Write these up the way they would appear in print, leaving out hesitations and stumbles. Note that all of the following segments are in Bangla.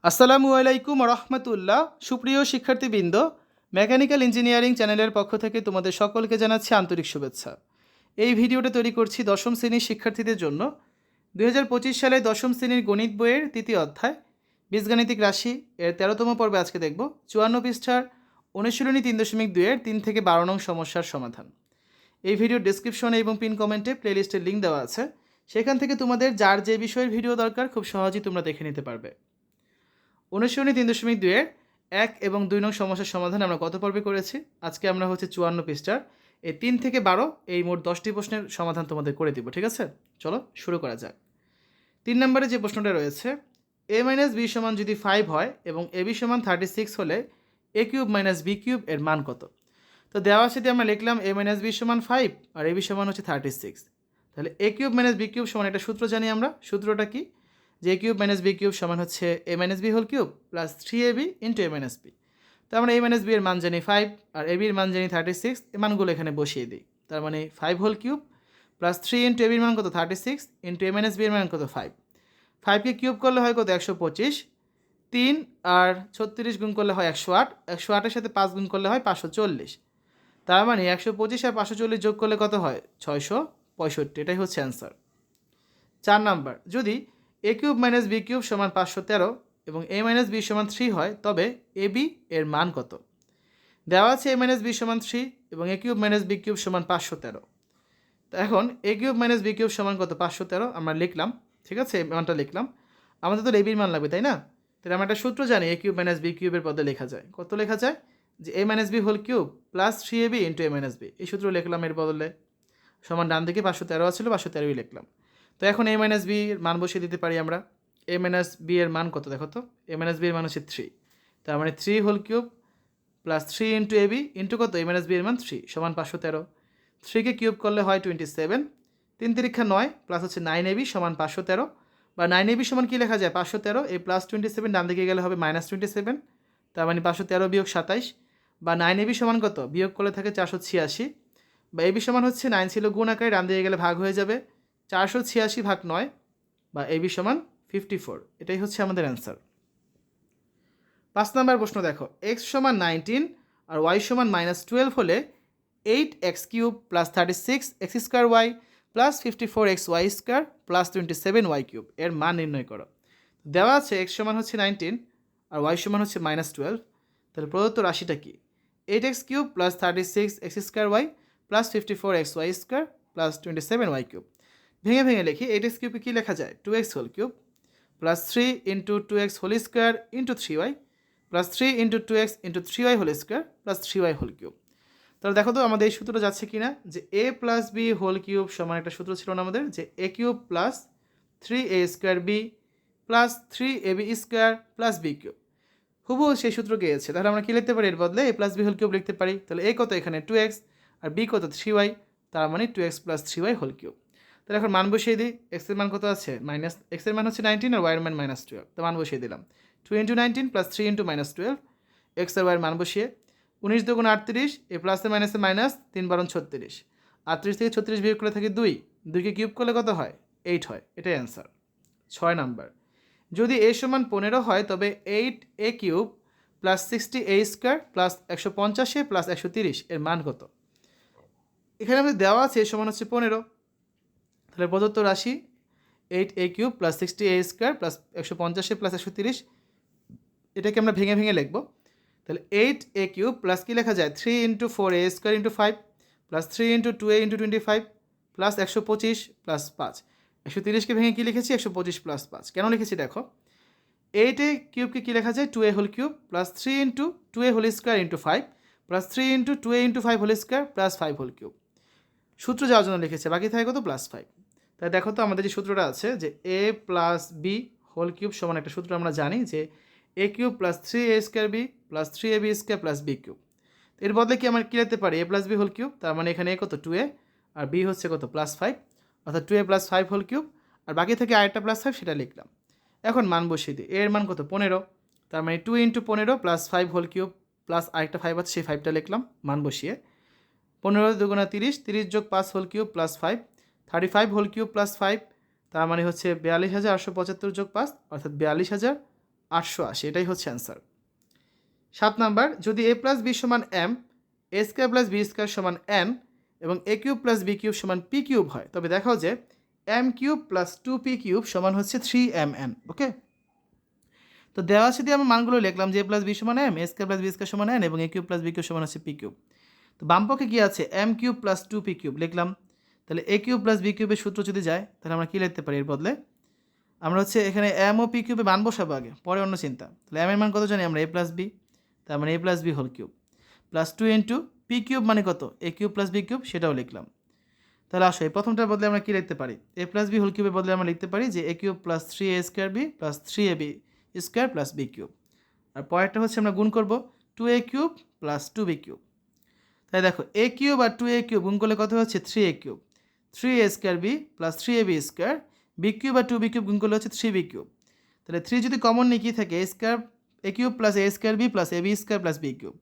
আসসালামু আলাইকুম রহমতুল্লাহ। সুপ্রিয় শিক্ষার্থীবৃন্দ, মেকানিক্যাল ইঞ্জিনিয়ারিং চ্যানেলের পক্ষ থেকে তোমাদের সকলকে জানাচ্ছি আন্তরিক শুভেচ্ছা। এই ভিডিওটা তৈরি করছি দশম শ্রেণীর শিক্ষার্থীদের জন্য। 2025 সালে দশম শ্রেণীর গণিত বইয়ের তৃতীয় অধ্যায় বীজগাণিতিক রাশি এর 13তম পর্বে আজকে দেখব 54 পৃষ্ঠার অনুশীলনী 3.2-এর 3 থেকে 12 নং সমস্যার সমাধান। এই ভিডিওর ডেসক্রিপশনে এবং পিন কমেন্টে প্লেলিস্টের লিঙ্ক দেওয়া আছে, সেখান থেকে তোমাদের যার যে বিষয়ের ভিডিও দরকার খুব সহজেই তোমরা দেখে নিতে পারবে। অনুশীলনী 3.2-এর 1 এবং 2 নং সমস্যার সমাধান আমরা গত পর্বে করেছি। আজকে আমরা 54 পৃষ্ঠার এই 3 থেকে 12 এই মোট 10টি প্রশ্নের সমাধান তোমাদের করে দিব। ঠিক আছে, চলো শুরু করা যাক। 3 নম্বরে যে প্রশ্নটা রয়েছে, a - b সমান যদি 5 হয় এবং ab সমান 36 হলে a cube minus b cube এর মান কত? তো দেওয়া সাথে আমরা লিখলাম a - b সমান 5 আর ab সমান হচ্ছে 36। তাহলে a cube minus b cube সমান একটা সূত্র জানি আমরা। সূত্রটা কি? যে a cube minus b cube সমান হচ্ছে a minus b whole cube plus 3ab into a minus b। তো আমরা a মাইনাস b এর মান জানি 5 আর ab এর মান জানি 36। এই মানগুলো এখানে বসিয়ে দিই। তার মানে 5 whole cube plus 3 into ab এর মান কত 36 ইন্টু a মাইনাস b এর মান কত 5। 5কে কিউব করলে হয় কত 125, 3 আর 36 গুণ করলে হয় 108, 108-এর সাথে 5 গুণ করলে হয় 540। তার মানে 125 আর 540 যোগ করলে কত হয় 665। এটাই হচ্ছে অ্যান্সার। 4 নাম্বার, যদি a cube minus b cube সমান 513 এবং a মাইনাস b সমান 3 হয় তবে ab এর মান কত? দেওয়া আছে a মাইনাস b সমান 3 এবং a cube minus b cube সমান 513। তো এখন a cube minus b cube সমান কত 513 আমরা লিখলাম। ঠিক আছে, এই মানটা লিখলাম। আমাদের তো ab এর মান লাগবে, তাই না? তাহলে আমরা একটা সূত্র জানি a কিউব মাইনাস b কিউবের পদে লেখা যায়। কত লেখা যায়? যে a minus b whole cube plus 3ab into a minus b। এই সূত্র লিখলাম এর বদলে। সমান ডান দিকে 513 ছিল, 513ই লিখলাম। তো এখন a মাইনাস b এর মান বসিয়ে দিতে পারি আমরা। a মাইনাস b এর মান কত দেখো তো? a মাইনাস b এর মান হচ্ছে 3। তার মানে 3 whole cube plus 3 into ab into কত a মাইনাস b এর মান 3 সমান 513। 3কে কিউব করলে হয় 27, 3 তিরিক্ষা 9 প্লাস হচ্ছে 9ab সমান 513। বা 9ab সমান কী লেখা যায় 513, এই প্লাস 27 ডান দিকে গেলে হবে মাইনাস 27। তার মানে 513 বিয়োগ 27 বা 9ab সমান কত বিয়োগ করলে থাকে 486। বা ab সমান হচ্ছে 9 ছিল গুণ আকারে ডান দিকে গেলে ভাগ হয়ে যাবে 486 ভাগ 9 বা ab সমান 54। এটাই হচ্ছে আমাদের অ্যান্সার। 5 নম্বর প্রশ্ন দেখো, x সমান 19 আর y সমান -12 হলে 8x cube plus 36 x square y plus 54x y square plus 27y cube এর মান নির্ণয় করো। দেওয়া আছে x সমান হচ্ছে 19 আর y সমান হচ্ছে -12। তাহলে প্রদত্ত রাশিটা কি? 8x cube plus 36 x square y plus 54x y square plus 27y cube. ভেঙে ভেঙে লিখি। 8x কিউবকে কী লেখা যায় 2x whole cube plus 3 into 2x whole square into 3y plus 3 into 2x into 3y whole square plus 3y whole cube. তাহলে দেখো তো আমাদের এই সূত্রটা যাচ্ছে কি না, যে a plus b whole cube সমান একটা সূত্র ছিল না আমাদের, যে a cube plus 3a square b plus 3ab square plus b cube. হুবহু সেই সূত্র গিয়েছে। তাহলে আমরা কী লিখতে পারি এর বদলে a plus b whole cube লিখতে পারি। তাহলে a কত এখানে 2x আর b কত 3y, তার মানে 2x plus 3y whole cube. তাহলে এখন মান বসিয়ে দিই। এক্স এর মান কত আছে মাইনাস, এক্স এর মান হচ্ছে 19 আর y এর মান -12। তো মান বসিয়ে দিলাম 2 ইন্টু 19 প্লাস 3 ইন্টু -12 এক্স আর ওয়াইয়ের মান বসিয়ে 19 দুগুণ 38 এ প্লাসে মাইনাসে মাইনাস 3 বারণ 36। 38 থেকে 36 বিয়োগ করে থাকে 2, 2কে কিউব করলে কত হয় 8 হয়। এটাই অ্যান্সার। 6 নাম্বার, যদি a সমান 15 হয় তবে 8a cube plus 60a square plus 150 plus 130 এর মান কত? এখানে আমাদের দেওয়া আছে a সমান হচ্ছে 15। তাহলে প্রদত্ত রাশি 8a cube plus 60a square plus 150 plus 130, এটাকে আমরা ভেঙে ভেঙে লিখব। তাহলে 8a কিউব প্লাস কী লেখা যায় 3 into 4a square into 5 plus 3 into 2a into 25 plus 125 plus 5। 130কে ভেঙে কী লিখেছি 125 প্লাস 5। কেন লিখেছি দেখো, 8a কিউবকে কী লেখা যায় 2a whole cube plus 3 into 2a whole square into 5 plus 3 into 2a into 5 whole square plus 5 whole cube. সূত্র যাওয়ার জন্য লিখেছে, বাকি থাকে কত +5। তাই দেখো তো আমাদের যে সূত্রটা আছে যে a plus b whole cube সমান একটা সূত্র আমরা জানি যে a cube plus 3a square b plus 3ab square plus b cube. এর বদলে কি আমরা কী লিখতে পারি a plus b whole cube, তার মানে এখানে a কত 2a আর b হচ্ছে কত +5, অর্থাৎ 2a প্লাস 5 হোল কিউব আর বাকি থেকে আরেকটা +5 সেটা লিখলাম। এখন মান বসিয়ে দিই। এর মান কত 15, তার মানে 2 into 15 plus 5 whole cube plus আরেকটা 5 আছে সেই 5টা লিখলাম মান বসিয়ে। 15 দুগুণা 30, 30 যোগ 5 whole cube plus 5, 35 whole cube plus 5, তার মানে হচ্ছে 42,875 যোগ 5 অর্থাৎ 42,000 880, এটাই হচ্ছে অ্যান্সার। 7 নাম্বার, যদি a প্লাস বি সমান m, a square plus B square সমান n এবং a cube plus B cube সমান p কিউব হয়, তবে দেখাও যে m cube plus 2p cube সমান হচ্ছে 3mn। ওকে, তো দেওয়া আছে দিয়ে আমরা মানগুলো লিখলাম যে a প্লাস বি সমান m, a square plus B square সমান n এবং a cube plus B cube সমান হচ্ছে p কিউব। তো বামপক্ষে কী আছে, m cube plus 2p cube লিখলাম। তাহলে a কিউব প্লাস b কিউবের সূত্র যদি যায় তাহলে আমরা কী লিখতে পারি, এর বদলে আমরা হচ্ছে এখানে m ও p কিউবে মান বসাবো আগে, পরে অন্য চিন্তা। তাহলে m এর মান কত জানি আমরা, a প্লাস বি, তার মানে a plus B whole cube plus 2 ইন্টু p কিউব মানে কত, a cube plus b cube, সেটাও লিখলাম। তাহলে আসো এই প্রথমটার বদলে আমরা কী লিখতে পারি, a প্লাস বি হোল কিউবের বদলে আমরা লিখতে পারি যে a cube plus 3a square B plus 3ab square plus b cube. আর পরেরটা হচ্ছে আমরা গুণ করব 2a cube plus 2b cube. তাই দেখো a cube R 2a cube গুণ করলে কত হচ্ছে 3a cube, 3a square B plus 3ab square, B cube আর 2b কিউব গুণ করলে হচ্ছে 3b কিউব। তাহলে 3 যদি কমন নিয়ে কী থাকে, a cube plus a square B plus ab square plus b cube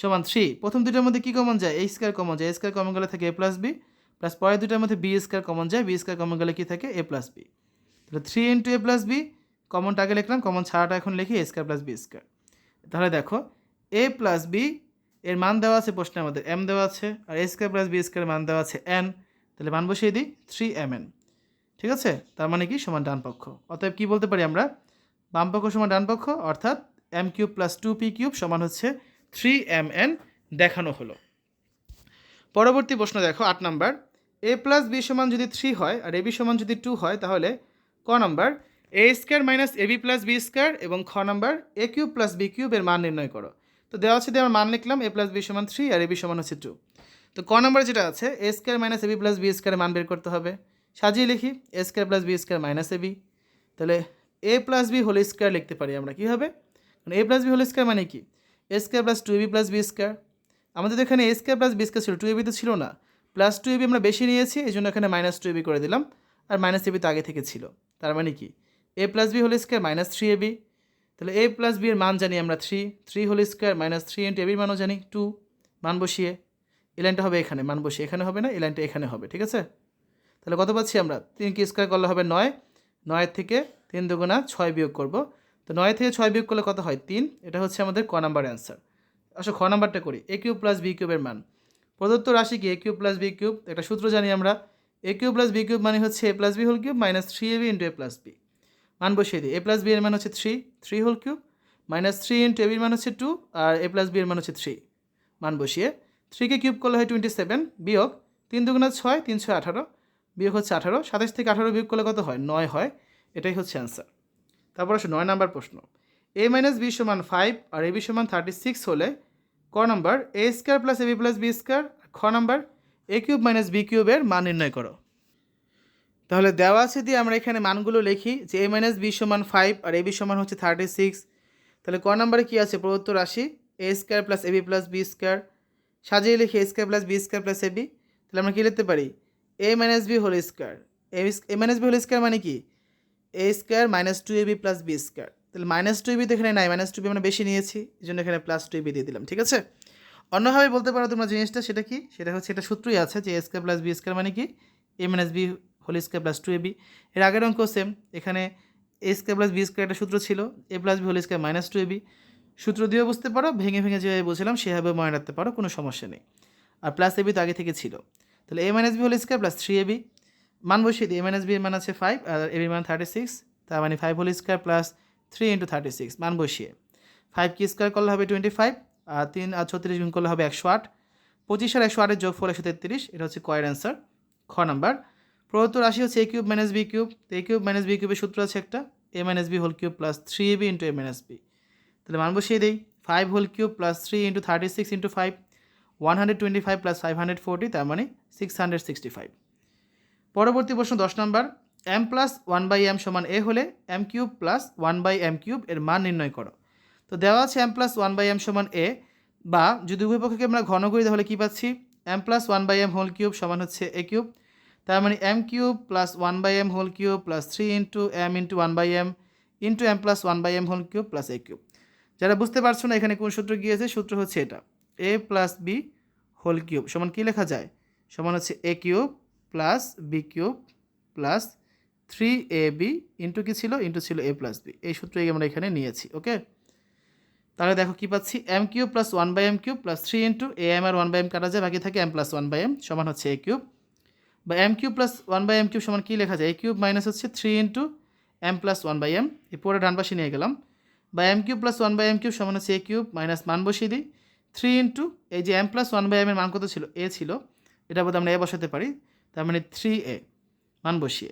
সমান 3। প্রথম দুটোর মধ্যে কী কমন যায়, a স্কোয়ার কমন যায়, a স্কোয়ার কমন গেলে থাকে a প্লাস বি, প্লাস পরের দুটোর মধ্যে b স্কোয়ার কমন যায়, b স্কোয়ার কমন গেলে কী থাকে a প্লাস বি। তাহলে 3 ইন্টু a প্লাস বি, কমনটা আগে লিখলাম, কমন ছাড়াটা এখন লিখি a square plus B square. তাহলে দেখো a প্লাস বি এর মান দেওয়া আছে প্রশ্নে আমাদের, m দেওয়া আছে, আর a square plus B square মান দেওয়া আছে n। তাহলে মান বসিয়ে দিই 3mn। ঠিক আছে, তার মানে কি সমান ডান পক্ষ। অতএব কী বলতে পারি আমরা, বাম পক্ষ সমান ডান পক্ষ, অর্থাৎ m cube plus 2p cube সমান হচ্ছে 3mn দেখানো হলো। পরবর্তী প্রশ্ন দেখো 8 নাম্বার, a প্লাস বি সমান যদি 3 হয় আর ab সমান যদি 2 হয়, তাহলে ক number a square minus ab plus B square এবং খ number a cube plus B cube এর মান নির্ণয় করো। তো দেওয়া আছে দিয়ে আমরা মান লিখলাম, a প্লাস বি সমান 3 আর ab সমান হচ্ছে 2। তো ক নাম্বার যেটা আছে a square minus ab plus b স্কোয়ারের মান বের করতে হবে, সাজিয়ে লিখি a square plus B square minus ab। তাহলে a plus B whole square লিখতে পারি আমরা কীভাবে, মানে a plus B whole square মানে কি, a square plus 2ab plus B square. আমাদের তো এখানে a square plus B square ছিল, 2ab তো ছিল না, প্লাস 2ab আমরা বেশি নিয়েছি, এই জন্য এখানে মাইনাস 2ab করে দিলাম, আর মাইনাস ab তো আগে থেকে ছিল। তার মানে কি a plus B whole square minus 3ab। তাহলে a প্লাস বি এর মান জানি আমরা 3 whole square minus 3 into ab এর মানও জানি 2। মান বসিয়ে এই লাইনটা হবে এখানে, মান বসিয়ে এখানে হবে না, এই লাইনটা এখানে হবে। ঠিক আছে, তাহলে কত পাচ্ছি আমরা, 3 কি স্কোয়ার করলে হবে 9, 9 থেকে 3 দুগুণা 6 বিয়োগ করব। তো 9 থেকে 6 বিয়োগ করলে কত হয় 3, এটা হচ্ছে আমাদের ক নাম্বার অ্যান্সার। আসলে খ নাম্বারটা করি, এ কিউব প্লাস বি কিউবের মান, প্রদত্ত রাশি কি A cube plus B cube, একটা সূত্র জানি আমরা, A cube plus B cube মানে হচ্ছে A plus B whole cube minus 3ab into A plus B. মান বসিয়ে দিই, এ প্লাস বি এর মান হচ্ছে 3 হোল কিউব মাইনাস 3 ইন্টু এবির মান হচ্ছে 2 আর এ প্লাস বি এর মান হচ্ছে 3। মান বসিয়ে 3কে কিউব করলে হয় 27 বিয়োগ 3 দুগুণা 6, 3 6 18 বিয়োগ হচ্ছে 18, 27 থেকে 18 বিয়োগ করলে কত হয় 9 হয়, এটাই হচ্ছে অ্যান্সার। তারপর আসে 9 নাম্বার প্রশ্ন, a মাইনাস বি সমান 5 আর ab সমান 36 হলে ক number A square plus AB plus B square, খ number A cube minus B কিউবের মান নির্ণয় করো। তাহলে দেওয়া আছে দিয়ে আমরা এখানে মানগুলো লিখি যে a মাইনাস বি সমান 5 আর ab সমান হচ্ছে 36। তাহলে ক নাম্বারে কী আছে, প্রদত্ত রাশি A square plus AB plus B square, সাজিয়ে লিখি A square plus B square plus AB. তাহলে আমরা কী লিখতে পারি, A minus B whole square, A minus B whole square মানে কি A square minus 2ab plus B square. তাহলে মাইনাস 2ab তো এখানে নাই, মাইনাস 2ab আমরা বেশি নিয়েছি, এই জন্য এখানে প্লাস 2ab দিয়ে দিলাম। ঠিক আছে, অন্যভাবে বলতে পারো তোমরা জিনিসটা, সেটা কি, সেটা হচ্ছে এটা সূত্রই আছে যে A square plus B square মানে কি A minus B whole square plus 2ab। এর আগের অঙ্ক সেম, এখানে A square plus B square একটা সূত্র ছিল, A plus B whole square minus 2ab। সূত্র দিয়েও বুঝতে পারো, ভেঙে ভেঙে যেভাবে বলছিলাম সেভাবে মনে রাখতে পারো, কোনো সমস্যা নেই। আর প্লাস ab তো আগে থেকে ছিল, তাহলে A minus B whole square plus 3ab। মান বসিয়ে দিই, এ মাইনাস বি এর মান আছে 5 আর ab এর মান 36, তার মানে 5 হোল স্কোয়ার প্লাস 3 ইন্টু 36। মান বসিয়ে 5 কি স্কোয়ার করলে হবে 25 আর 3 আর 36 গুণ করলে হবে 108, 25 আর 108 এর যোগফল 133, এটা হচ্ছে কয়ের অ্যান্সার। খ নাম্বার প্রদত্ত রাশি হচ্ছে A cube minus B cube, তো এ কিউব মাইনাস বি কিউবের সূত্র আছে একটা, A minus B whole cube plus 3ab into A minus B. তাহলে মান বসিয়ে দিই, 5 whole cube plus 3 into 36 into 5, 125 plus 540, তার মানে 665। পরবর্তী প্রশ্ন 10 নম্বর, m প্লাস 1/m সমান a হলে m cube plus 1/m cube এর মান নির্ণয় করো। তো দেওয়া আছে m প্লাস 1/m সমান a, বা যদি উভয় পক্ষকে আমরা ঘন করি তাহলে কী পাচ্ছি, m plus 1/m whole cube সমান হচ্ছে a কিউব, তার মানে m cube plus 1/m whole cube plus 3 into m into 1/m into m plus 1/m whole cube plus a cube. যারা বুঝতে পারছো না এখানে কোন সূত্র গিয়েছে, সূত্র হচ্ছে এটা, a plus b whole cube সমান কী লেখা যায়, সমান হচ্ছে a cube plus B cube plus 3ab into কী ছিল, ইন্টু ছিল a প্লাস বি। এই সূত্রই আমরা এখানে নিয়েছি। ওকে, তাহলে দেখো কী পাচ্ছি, m cube plus 1/m cube plus 3 into a m আর 1/m কাটা যায়, বাকি থাকে m প্লাস 1/m সমান হচ্ছে a কিউব, বা m cube plus 1/m cube সমান কী লেখা যায়, a কিউব মাইনাস হচ্ছে 3 ইন্টু m প্লাস 1/m, এই পরে ডান পাশে নিয়ে গেলাম, বা m cube plus 1/m cube সমান হচ্ছে a কিউব মাইনাস মান বসিয়ে দিই 3 ইন্টু এই যে m প্লাস 1/m এর মান কত ছিল, a ছিল, এটা বোধ আমরা a বসাতে পারি, তার মানে 3a মান বসিয়ে।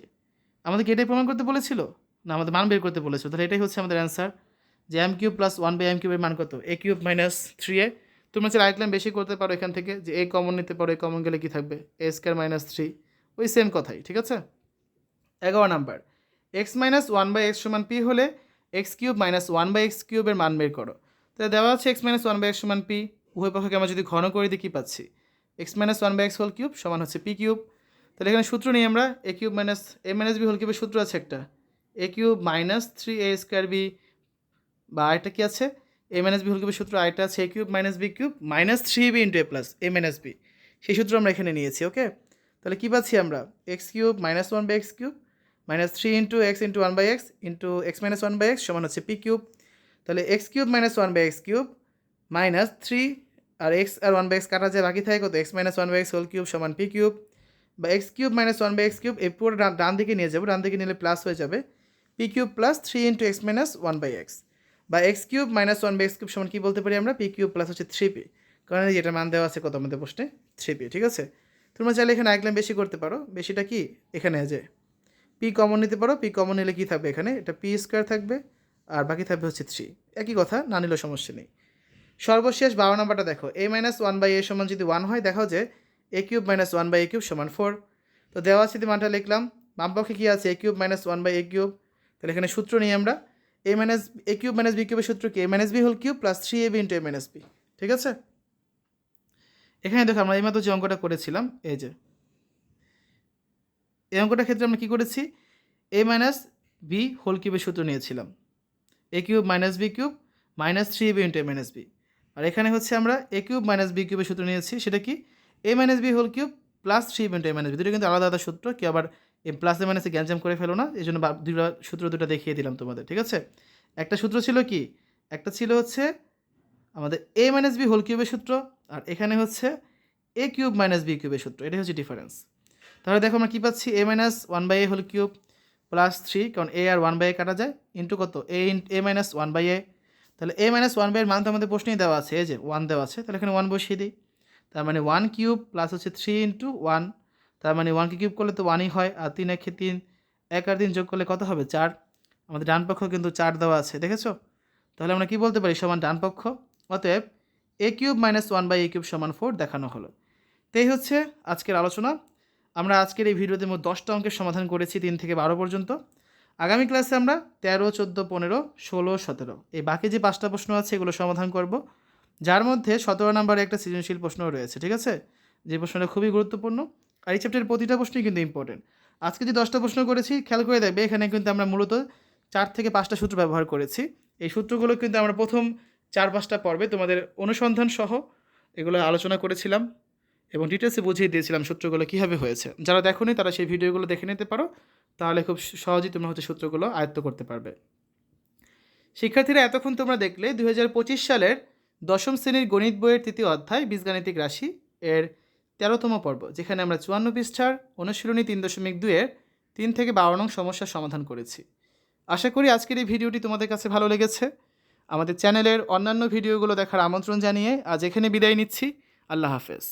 আমাদেরকে এটাই প্রমাণ করতে বলেছিল না, আমাদের মান বের করতে বলেছিল, তাহলে এটাই হচ্ছে আমাদের অ্যান্সার, যে এম কিউব প্লাস 1/m কিউবের মান কত, a কিউব মাইনাস 3a। তোমরা চাইলে আরেকলাম বেশি করতে পারো, এখান থেকে যে a কমন নিতে পারো, a কমন গেলে কী থাকবে, a স্কোয়ার মাইনাস 3, ওই সেম কথাই, ঠিক আছে। 11 নাম্বার, এক্স মাইনাস 1/x সমান পি হলে এক্স কিউব মাইনাস 1/x কিউবের মান বের করো। তাহলে দেওয়া আছে এক্স মাইনাস 1/x সমান পি, উভয় পক্ষকে আমরা যদি ঘন করে দিই কী পাচ্ছি, x minus 1/x whole cube সমান হচ্ছে পি কিউব। তাহলে এখানে সূত্র নিই আমরা, A cube minus A minus B whole কিউবের সূত্র আছে একটা, A cube minus 3a square B, বা আরেকটা কী আছে, এ মাইনাস বি হোল কিউবের সূত্র আরেকটা আছে, A cube minus B cube minus 3b into A plus A minus B, সেই সূত্র আমরা এখানে নিয়েছি। ওকে, তাহলে কী পাচ্ছি আমরা, x cube minus 1/x cube minus 3 into x into 1/x into x minus 1/x সমান হচ্ছে পি কিউব। তাহলে x cube minus 1/x cube minus 3 আর এক্স আর 1/x কাটা যায়, বাকি থাকে কত, x minus 1/x whole cube সমান পি কিউব, বা x cube minus 1/x cube এই পুরো ডান দিকে নিয়ে যাবো, ডান দিকে নিলে প্লাস হয়ে যাবে P cube plus 3 into x minus 1/x, বা x cube minus 1/x cube সমান কী বলতে পারি আমরা, পি কিউব প্লাস হচ্ছে 3p, কারণ যেটা মান দেওয়া আছে কত আমাদের প্রশ্নে 3p, ঠিক আছে। তোমরা চাইলে এখানে আরেকলাম বেশি করতে পারো, বেশিটা কি এখানে যে পি কমন নিতে পারো, পি কমন নিলে কী থাকবে এখানে, এটা পি স্কোয়ার থাকবে আর বাকি থাকবে হচ্ছে 3, একই কথা, না নিলেও সমস্যা নেই। সর্বশেষ 12 নাম্বারটা দেখো, a মাইনাস 1/a সমান যদি 1 হয়, দেখাও যে a cube minus 1/a cube সমান 4। তো দেওয়া আছে মানটা লিখলাম, বামপক্ষে কী আছে, a cube minus 1/a cube, তাহলে এখানে সূত্র নিই আমরা, a minus a cube minus b কিউবের সূত্র কি, a minus b whole cube plus 3ab into a minus b, ঠিক আছে। এখানে দেখো আমরা এইমাত্র যে অঙ্কটা করেছিলাম, এই যে এই অঙ্কটার ক্ষেত্রে আমরা কী করেছি, a মাইনাস b হোল কিউবের সূত্র নিয়েছিলাম, a cube minus b cube minus 3ab into a minus b, আর এখানে হচ্ছে আমরা a কিউব মাইনাস b কিউবের সূত্র নিয়েছি, সেটা কি, a minus b whole cube plus 3ab into a minus b, দুটো কিন্তু আলাদা আলাদা সূত্র, কি আবার এই প্লাসে মাইনাসে গ্যাঞ্জাম করে ফেলো না, এই জন্য দুটো সূত্র দুটো দেখিয়ে দিলাম তোমাদের, ঠিক আছে। একটা সূত্র ছিল কি, একটা ছিল হচ্ছে আমাদের a মাইনাস b হোল কিউবের সূত্র, আর এখানে হচ্ছে a কিউব মাইনাস b কিউবের সূত্র, এটাই হচ্ছে ডিফারেন্স। তাহলে দেখো আমরা কী পাচ্ছি, a minus 1/a whole cube plus 3, কারণ a আর 1/a কাটা যায়, ইন্টু কত, a মাইনাস 1/a, তাহলে a মাইনাস 1/a এর মান তো আমাদের প্রশ্নেই দেওয়া আছে, এই যে 1 দেওয়া আছে, তাহলে এখানে 1 বসিয়ে দিই, তার মানে 1 কিউব প্লাস হচ্ছে 3 ইন্টু 1, তার মানে 1কে কিউব করলে তো 1ই হয়, আর 3 একে 3, 1 আর 3 যোগ করলে কত হবে, 4, আমাদের ডান পক্ষ কিন্তু 4 দেওয়া আছে, দেখেছো। তাহলে আমরা কী বলতে পারি, সমান ডান পক্ষ, অতএব a cube minus 1/a cube সমান 4 দেখানো হলো। তাই হচ্ছে আজকের আলোচনা। আমরা আজকের এই ভিডিওতে মোট 10টা অঙ্কের সমাধান করেছি 3 থেকে 12 পর্যন্ত। আগামী ক্লাসে আমরা 13, 14, 15, 16, 17 এই বাকি যে 5টা প্রশ্ন আছে এগুলো সমাধান করব, যার মধ্যে 17 নম্বরে একটা সৃজনশীল প্রশ্ন রয়েছে, ঠিক আছে, যে প্রশ্নটা খুবই গুরুত্বপূর্ণ, আর এই চ্যাপ্টারের প্রতিটা প্রশ্নই কিন্তু ইম্পর্টেন্ট। আজকে যে 10টা প্রশ্ন করেছি খেয়াল করে দেখবে, এখানে কিন্তু আমরা মূলত 4 থেকে 5টা সূত্র ব্যবহার করেছি। এই সূত্রগুলো কিন্তু আমরা প্রথম 4-5টা পর্বে তোমাদের অনুসন্ধান সহ এগুলো আলোচনা করেছিলাম এবং ডিটেলসে বুঝিয়ে দিয়েছিলাম সূত্রগুলো কীভাবে হয়েছে। যারা দেখোনি তারা সেই ভিডিওগুলো দেখে নিতে পারো, তাহলে খুব সহজেই তোমরা হচ্ছে সূত্রগুলো আয়ত্ত করতে পারবে। শিক্ষার্থীরা, এতক্ষণ তোমরা দেখলে 2025 সালের 10ম শ্রেণীর গণিত বইয়ের 3য় অধ্যায় বীজগাণিতিক রাশি এর 13তম পর্ব, যেখানে আমরা 54 পৃষ্ঠার অনুশীলনী 3.2 এর 3 থেকে 12 নং সমস্যার সমাধান করেছি। আশা করি আজকের এই ভিডিওটি তোমাদের কাছে ভালো লেগেছে। আমাদের চ্যানেলের অন্যান্য ভিডিওগুলো দেখার আমন্ত্রণ জানিয়ে আজ এখানে বিদায় নিচ্ছি। আল্লাহ হাফেজ।